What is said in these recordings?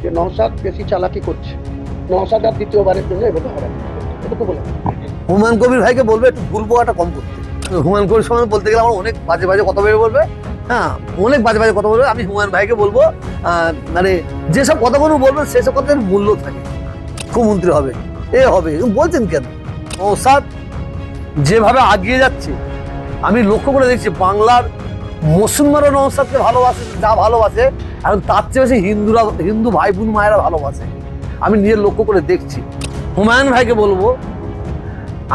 যে নওশাদ বেশি চালাকি করছে, নওশাদ আর দ্বিতীয়বারের জন্য এগোতে হবে না, এটুকু বলে। হুমায়ুন কবির ভাইকে বলবে একটু ভুল বোঝাটা কম করতে। হুমায়ুন কবির সময় বলতে গেলে আমার অনেক বাজে বাজে কথা বের বলবে, হ্যাঁ অনেক বাজে বাজে কথা বলবে। আমি হুমায়ুন ভাইকে বলবো মানে যেসব কথাগুলো বলবেন সেসব কথার মূল্য থাকে। মুখ্যমন্ত্রী হবে, এ হবে, বলছেন কেন? নওশাদ যেভাবে আগিয়ে যাচ্ছে আমি লক্ষ্য করে দেখছি, বাংলার মুসলমানরা নওশাদকে ভালোবাসে, যা ভালোবাসে এখন তার চেয়ে বেশি হিন্দু ভাই বোন মায়েরা ভালোবাসে। আমি নিজের লক্ষ্য করে দেখছি। হুমায়ুন ভাইকে বলবো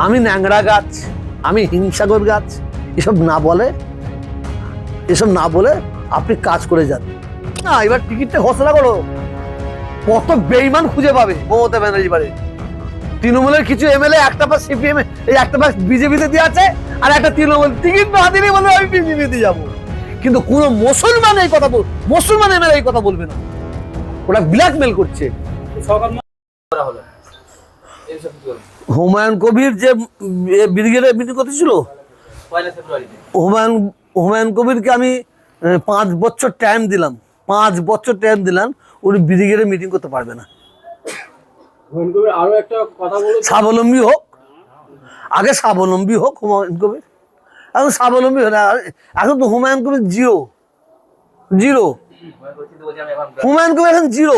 আমি ন্যাংরা গাছ, আমি হিংসাগর গাছ, এসব না বলে আপনি কাজ করে যান না। এবার টিকিটটা ঘোষণা করো। কত বেইমান খুঁজে পাবে মমতা ব্যানার্জি বাড়ি? তৃণমূলের কিছু এমএলএ একটা পাশ সিপিএম, এই একটা পাশ বিজেপিতে দিয়ে আছে, আর একটা তৃণমূল টিকিট না দিলে বলে আমি বিজেপিতে যাবো। কিন্তু কোন মুসলমান এই কথা মুসলমান এমএলএ এই কথা বলবে না। ওরা ব্ল্যাকমেল করছে। হুমায়ুন কবির যে ব্রিগেডে মিটিং করতেছিল, হুমায়ুন কবিরকে আমি 5 বছর টাইম দিলাম, 5 বছর টাইম দিলাম, উনি ব্রিগেডে মিটিং করতে পারবে না। আরো একটা কথা বলুন, স্বাবলম্বী হোক, আগে স্বাবলম্বী হোক হুমায়ুন কবির। এখন স্বাবলম্বী হয় না, এখন তো হুমায়ুন কবির জিরো। হুমায়ুন কবির এখন জিরো,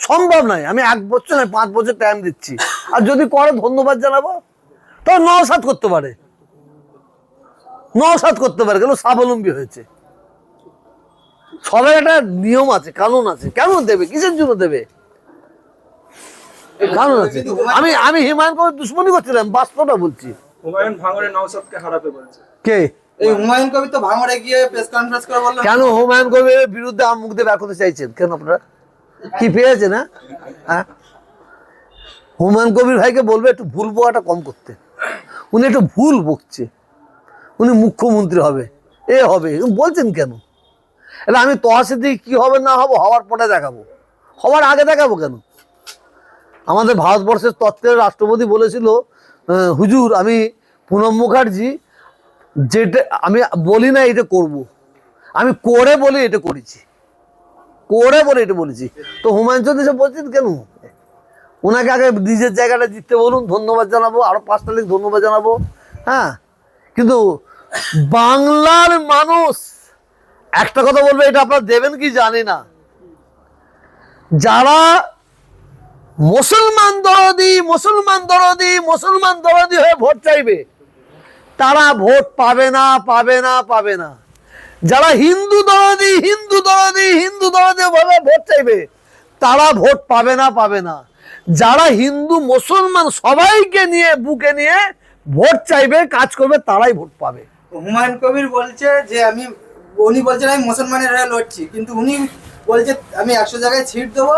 সম্ভব নয়। আমি 1 বছর নয় 5 বছর টাইম দিচ্ছি, আর যদি করে ধন্যবাদ জানাবো। তো নওশাদ করতে পারে, কেন? স্বাবলম্বী হয়েছে। সবার একটা নিয়ম আছে, কানুন আছে। কেন দেবে? কিসের জন্য দেবে? কারণ আছে। আমি হুমায়ুন কবির দুশ্মনী করছিলাম, বাস্তবটা বলছি। হুমায়ুন ভাঙড়ে নওশাদকে হারাতে বলেছে। কে? এই হুমায়ুন কবির তো ভাঙড়ে গিয়ে প্রেস কনফারেন্স করে বললেন কেন হুমায়ুন কবিরের বিরুদ্ধে মুখ দিয়ে বের করতে চাইছেন কেন আপনারা? কি পেয়েছে না? হ্যাঁ, হুমায়ুন কবির ভাইকে বলবে একটু ভুল বোঝাটা কম করতে। উনি একটু ভুল বকছে। উনি মুখ্যমন্ত্রী হবে, এ হবে, বলছেন কেন? এটা আমি তহসিল দিকে কি হবে না হবো হওয়ার পরে দেখাবো, হওয়ার আগে দেখাবো কেন? আমাদের ভারতবর্ষের তত্ত্বের রাষ্ট্রপতি বলেছিল, হুজুর আমি প্রণব মুখার্জি যেটা আমি বলি না এটা করব, আমি করে বলি এটা করেছি, বলেছি। তো হুমায়ুন চৌধুরী সব বলছেন কেন? ওনাকে আগে নিজের জায়গাটা জিততে বলুন, ধন্যবাদ জানাবো, আরো 5টা লিখ ধন্যবাদ জানাবো। হ্যাঁ, কিন্তু বাংলার মানুষ একটা কথা বলবে, এটা আপনারা দেবেন কি জানি না, যারা মুসলমান দরদি হয়ে ভোট চাইবে তারা ভোট পাবে না। যারা হিন্দু দরদি ভাবে ভোট চাইবে তারা ভোট পাবে না। যারা হিন্দু মুসলমান সবাইকে নিয়ে বুকে নিয়ে ভোট চাইবে, কাজ করবে, তারাই ভোট পাবে। হুমায়ুন কবির বলছে যে উনি বলছেন আমি মুসলমানের হয়ে লড়ছি, কিন্তু উনি বলছে আমি 100 জায়গায় সিট দেবো,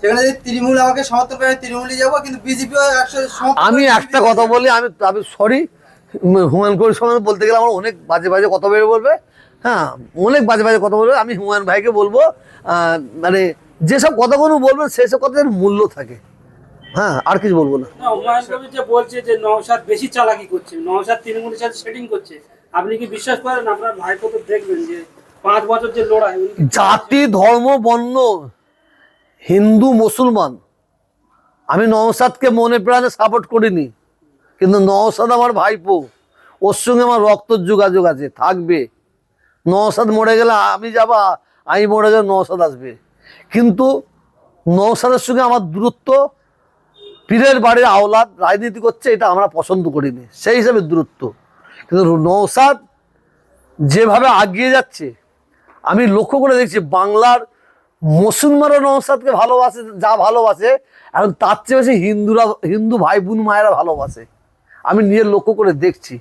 সেখানে যদি তৃণমূল আমাকে সমর্থন করে তৃণমূলই যাবো, কিন্তু বিজেপিও 100 আমি একটা কথা বলি, আমি সরি, হুমায়ুন কবির সময় বলতে গেলে আমার অনেক বাজে বাজে কথা বের বলবে, হ্যাঁ অনেক বাজে বাজে কথা বলবে। আমি হুমায়ুন ভাইকে বলবো মানে যেসব কথাগুলো বলবেন সেসব কথার মূল্য থাকে। হ্যাঁ, আর কিছু বলবো না। হুমায়ুন কবির যে বলছে যে নওশাদ বেশি চালাকি করছে, নওশাদ তৃণমূলের সাথে সেটিং করছে, আপনি কি বিশ্বাস করেন? আপনার ভাইপো তো দেখবেন যে 5 বছর যে লড়াই, জাতি ধর্ম বর্ণ হিন্দু মুসলমান, আমি নওশাদকে মনে প্রাণে সাপোর্ট করিনি, কিন্তু নওশাদ আমার ভাইপো, ওর সঙ্গে আমার রক্তর যোগাযোগ আছে, থাকবে। নওশাদ মরে গেলে আমি যাবা, আমি মরে গেলে নওশাদ আসবে। কিন্তু নওশাদের সঙ্গে আমার দূরত্ব, পীরের বাড়ির আওলাদ রাজনীতি করছে, এটা আমরা পছন্দ করিনি, সেই হিসাবে দূরত্ব। কিন্তু নওশাদ যেভাবে আগিয়ে যাচ্ছে আমি লক্ষ্য করে দেখছি, বাংলার মুসলমানরা নওশাদকে ভালোবাসে, যা ভালোবাসে এখন তার চেয়ে বেশি হিন্দু ভাই বোন মায়েরা ভালোবাসে। আমি নিজের লক্ষ্য করে দেখছি।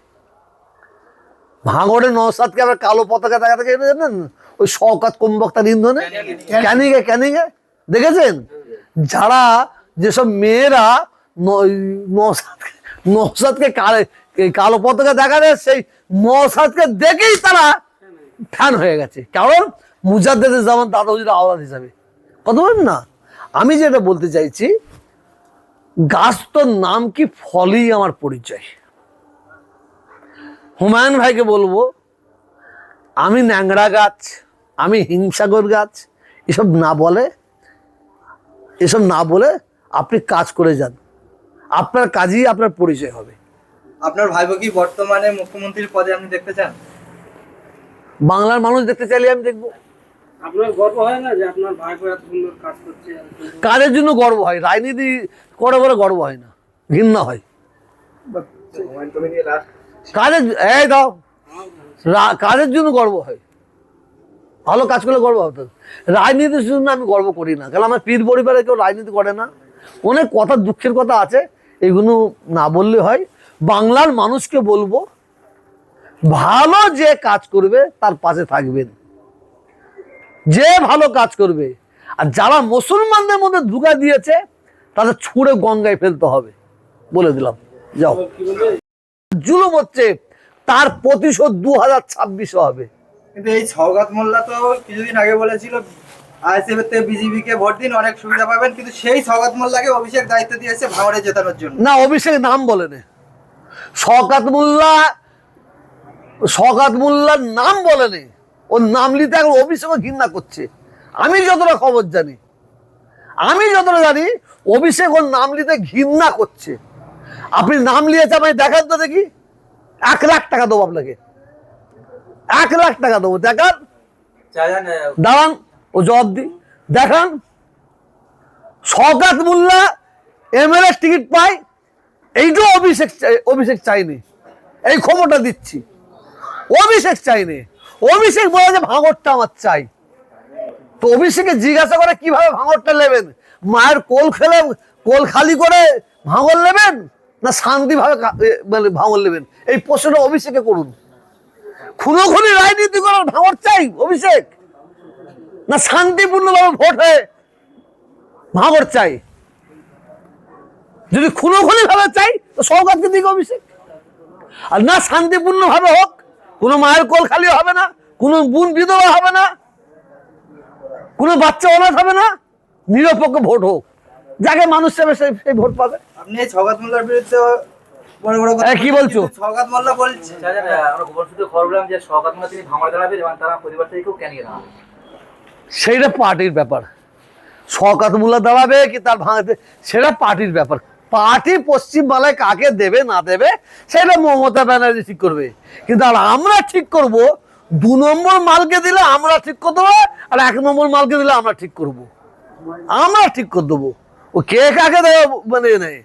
ভাঙড়ে নওশাদকে আবার কালো পতাকা দেখা থেকে জানেন, ওই শওকত কমবক্তার ইন্ধনে ক্যানিংয়ে দেখেছেন? যারা যেসব মেয়েরা নওশাদকে কালো পতাকা দেখা যায়, সেই নওশাদকে দেখেই তারা ফ্যান হয়ে গেছে। কারণ মুজাদ্দেদের জামান দাদা হুজুর আওলাদ হিসাবে কথা বলেন না। আমি যেটা বলতে চাইছি, গাছ তোর নাম কি, ফলই আমার পরিচয়। হুমায়ুন ভাইকে বলবো আমি ন্যাংরা গাছ, আমি হিংসাগর গাছ, এসব না বলে এসব না বলে আপনি কাজ করে যান, আপনার কাজই আপনার পরিচয় হবে। আপনার ভাইপো কি বর্তমানে মুখ্যমন্ত্রীর পদে আপনি দেখতে চান? বাংলার মানুষ দেখতে চাইলে আমি দেখবো। আপনার গর্ব হয় না যে আপনার ভাইপো এত সুন্দর কাজ করছে? কাজের জন্য গর্ব হয়, রাজনীতি করে বলে গর্ব হয় না, ঘৃণা হয়। কাজের এই দাও কাজের জন্য গর্ব হয়, ভালো কাজ করলে গর্ব হতো। রাজনীতির জন্য আমি গর্ব করি না, কারণ আমার পীর পরিবারে কেউ রাজনীতি করে না। অনেক কথা, দুঃখের কথা আছে, এগুলো না বললে হয়। বাংলার মানুষকে বলবো, ভালো যে কাজ করবে তার পাশে থাকবেন, যে ভালো কাজ করবে। আর যারা মুসলমানদের মধ্যে ধোঁকা দিয়েছে তাদের ছুঁড়ে গঙ্গায় ফেলতে হবে, বলে দিলাম। যাও, কি বলবে? জুলুম হচ্ছে, তার প্রতিশোধ 2026 হবে। কিন্তু এই সওগাত মোল্লা তো কিছুদিন আগে বলেছিল আইএসএফ থেকে বিজেপি কে ভোট দিন, অনেক সুবিধা পাবেন, কিন্তু সেই সওগাত মোল্লাকে অভিষেক দায়িত্ব দিয়েছে ভাঙড়ে জেতানোর জন্য। না, অভিষেক নাম বলেনি, শওকত মোল্লার নাম বলেনি, ওর নাম নিতে এখন অভিষেকও ঘৃণা করছে। আমি যতটা খবর জানি, অভিষেক ওর নাম নিতে ঘৃণা করছে। আপনি নাম নিয়েছে, আমি দেখান তো দেখি। 1 লাখ টাকা দেবো আপনাকে, 1 লাখ টাকা দেবো, দেখান। দাঁড়ান, ও জবাব দি, দেখান। শওকত মোল্লা এমএলএ টিকিট পায়, এইটাও অভিষেক চাইনি, এই খবরটা দিচ্ছি। অভিষেক চাইনি, অভিষেক বলে যে ভাঙরটা আমার চাই। তো অভিষেকে জিজ্ঞাসা করে কিভাবে ভাঙরটা নেবেন, মায়ের কোল খালি করে ভাঙর নেবেন না শান্তিভাবে মানে ভাঙর নেবেন, এই প্রশ্নটা অভিষেকে করুন। খুনোখুনি রাজনীতি করার ভাঙর চাই অভিষেক, না শান্তিপূর্ণভাবে ভোট হয়ে ভাঙর চাই? যদি খুনোখুনি ভাবে চাই তো সওগাতকে দিকে অভিষেক, আর না শান্তিপূর্ণ ভাবে হোক, কোনো মায়ের কোল খালি হবে না, কোনো বোন বিধবা হবে না, কোনো বাচ্চা অনাথ হবে না, নিরপেক্ষ ভোট হোক, যাকে মানুষ চাবে সেই ভোট পাবে। আপনি এই সওগাত মোল্লার বিরুদ্ধে বড় বড় কথা কি বলছো? সওগাত মোল্লা বলছে আমরা গোপন সূত্রে খবর পেলাম যে সওগাত মোল্লা তিনি ভাঙড়ে দাঁড়াবেন এবং তারা পরিবার থেকে কেউ ক্যানিয়ে দাঁড়াবে। সেইটা পার্টির ব্যাপার, শওকত মোল্লা দাঁড়াবে কি তার ভাঙাতে, সেটা পার্টির ব্যাপার। পার্টি পশ্চিমবাংলায় কাকে দেবে না দেবে সেটা মমতা ব্যানার্জি ঠিক করবে, কিন্তু আর আমরা ঠিক করব। 2 নম্বর মালকে দিলে আমরা ঠিক করে দেবো, আর 1 নম্বর মালকে দিলে আমরা ঠিক করব, আমরা ঠিক করে দেবো। ও কে কাকে দেবে মানে নেই,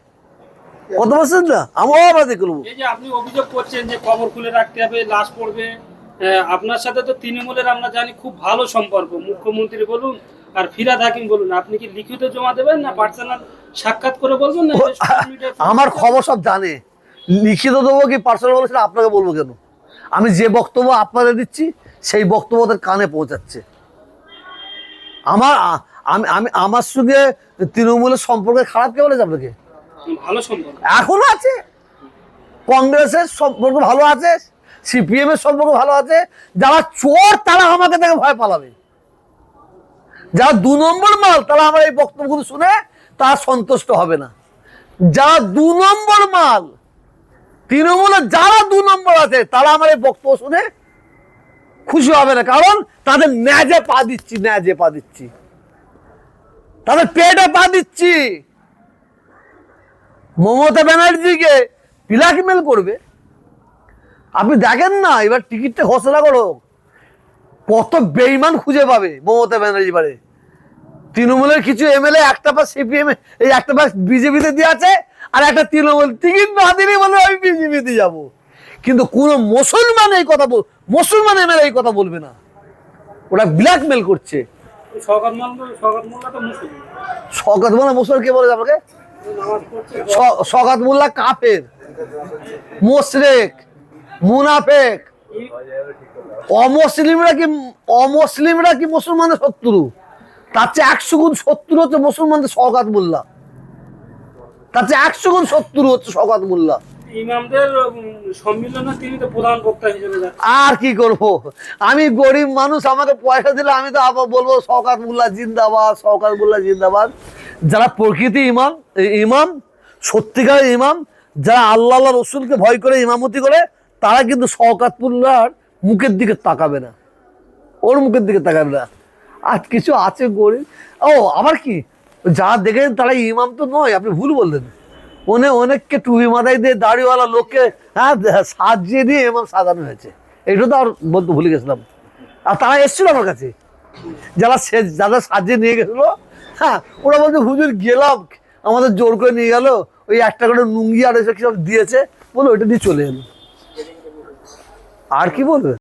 কত বলছেন না, আমরা ঠিক করবো। এই যে আপনি অভিযোগ করছেন যে কবর খুলে রাখতে হবে, লাশ পড়বে, আপনার সাথে তো তৃণমূলের আমরা জানি খুব ভালো সম্পর্ক, মুখ্যমন্ত্রী বলুন আর ফিরহাদ হাকিম বলুন। আপনি কি লিখিত জমা দেবেন না পার্সোনাল সাক্ষাৎ করে বলবেন না? আমার খবর সব জানে, লিখিত দেবো কি পার্সোনাল বলে সেটা আপনাকে বলবো কেন? আমি যে বক্তব্য আপনাদের দিচ্ছি সেই বক্তব্য ওদের কানে পৌঁছাচ্ছে। আমার সঙ্গে তৃণমূলের সম্পর্ক খারাপ কে বলেছে আপনাকে? ভালো সম্পর্ক এখনো আছে, কংগ্রেসের সম্পর্ক ভালো আছে, সিপিএম এর সম্পর্ক ভালো আছে। যারা চোর তারা আমাকে দেখে ভয় পালাবে, যারা 2 নম্বর মাল তারা আমার এই বক্তব্যগুলো শুনে তারা সন্তুষ্ট হবে না। যারা 2 নম্বর মাল, তৃণমূলের যারা 2 নম্বর আছে তারা আমার এই বক্তব্য শুনে খুশি হবে না, কারণ তাদের ন্যাজে পা দিচ্ছি, তাদের পেটে পা দিচ্ছি। মমতা ব্যানার্জিকে ব্ল্যাকমেল করবে, আপনি দেখেন না। এবার টিকিটটা ঘোষণা করো, কত বেইমান খুঁজে পাবে মমতা ব্যানার্জি বারে। তৃণমূলের কিছু এমএলএ একটা পাশ সিপিএম, এই একটা পাশ বিজেপিতে দিয়ে আছে, আর একটা তৃণমূল টিকিট না দিলে বলে আমি বিজেপিতে যাবো। কিন্তু কোন মুসলমান এমএলএ এই কথা বলবে না, ওরা ব্ল্যাকমেল করছে। শওকত মোল্লা তো মুসলিম। শওকত মোল্লা মুসলমান কে বলে আপনাকে? শওকত মোল্লা কাফের, মুশরিক, মুনাফেক। অমুসলিমরা কি মুসলমানের শত্রু? তার চেয়ে 100 গুণ শত্রু হচ্ছে মুসলমানদের শওকত মোল্লা, তার চেয়ে 100 গুণ শত্রু হচ্ছে শওকত মোল্লা। ইমামদের সম্মেলনে তিনি তো প্রধান বক্তা হিসেবে যাচ্ছেন। আর কি করব, আমি গরিব মানুষ, আমাকে পয়সা দিলে আমি তো আবার বলবো শওকত মোল্লা জিন্দাবাদ, শওকত মোল্লা জিন্দাবাদ। যারা প্রকৃতি ইমাম, সত্যিকারের ইমাম, যারা আল্লাহ রসুলকে ভয় করে ইমামতি করে, তারা কিন্তু শওকত মোল্লার মুখের দিকে তাকাবে না, ওর মুখের দিকে তাকাবে না। আর কিছু আছে গরিব, আবার কি যা দেখেন তারা ইমাম তো নয়, আপনি ভুল বললেন। অনেককে টুপি মাথায় দিয়ে দাড়িওয়ালা লোককে হ্যাঁ সাজিয়ে দিয়ে ইমাম সাজানো হয়েছে, এটা তো আর বলতে ভুলে গেছিলাম। আর তারা এসেছিল আমার কাছে, যারা সাজিয়ে নিয়ে গেছিলো, হ্যাঁ ওরা বলছে হুজুর গেলাম, আমাদের জোর করে নিয়ে গেল, ওই একটা করে লুঙ্গি আর এসব দিয়েছে, বলে ওইটা দিয়ে চলে এলো। আর কি বলবে।